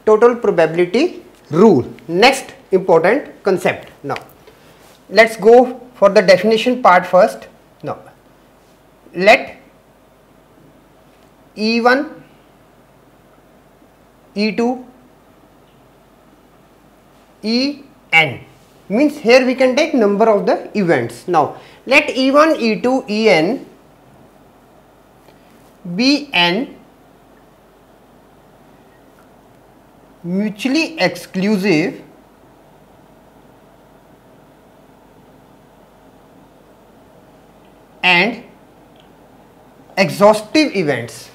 total probability rule. Next important concept. Now let's go for the definition part first. Now let E1, E2, En means here we can take number of the events. Now let E1, E2, En be an mutually exclusive and exhaustive events.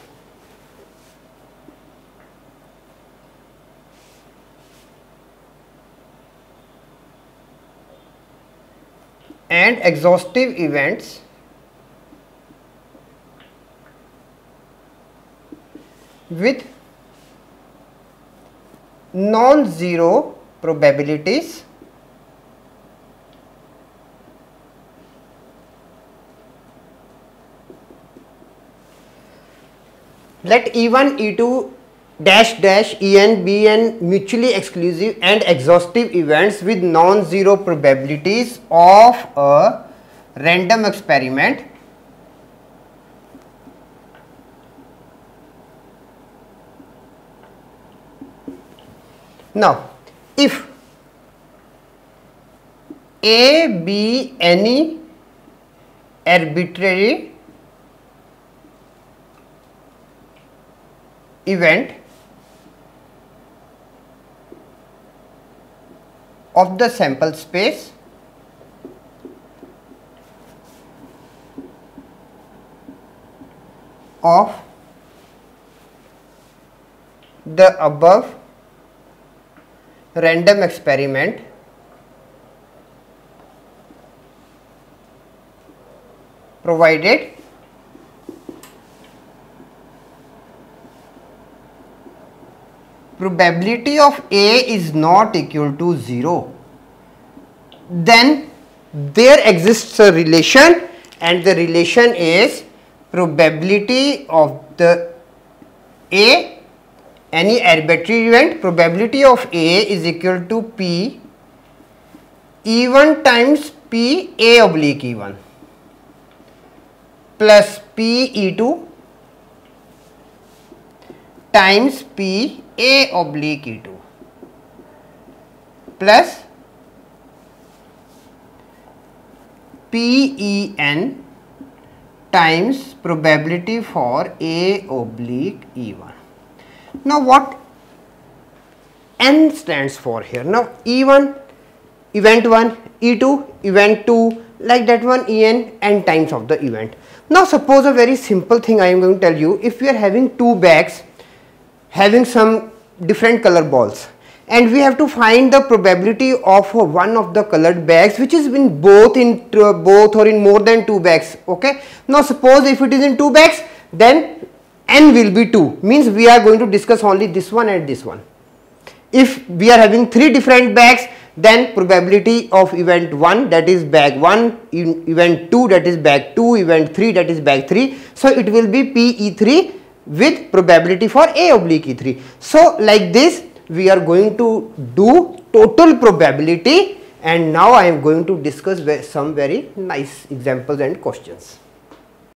And exhaustive events with non-zero probabilities let E1, E2 dash dash En be an mutually exclusive and exhaustive events with non-zero probabilities of a random experiment Now, if A be any arbitrary event of the sample space of the above random experiment provided probability of A is not equal to 0, then there exists a relation, and the relation is probability of the A, any arbitrary event, probability of A is equal to P E1 times P A oblique E1 plus P E2 times P A oblique E2 plus P E N times probability for A oblique E1. Now what N stands for here? Now E1 event 1, E2 event 2, like that one En n times of the event. Now suppose a very simple thing I am going to tell you. If we are having two bags having some different color balls, and we have to find the probability of one of the colored bags which is in both or in more than two bags. Okay. Now suppose if it is in two bags, then N will be 2, means we are going to discuss only this one and this one. If we are having three different bags, then probability of event 1, that is bag 1, event 2, that is bag 2, event 3, that is bag 3. So it will be PE3 with probability for A oblique E3. So like this we are going to do total probability, and now I am going to discuss some very nice examples and questions.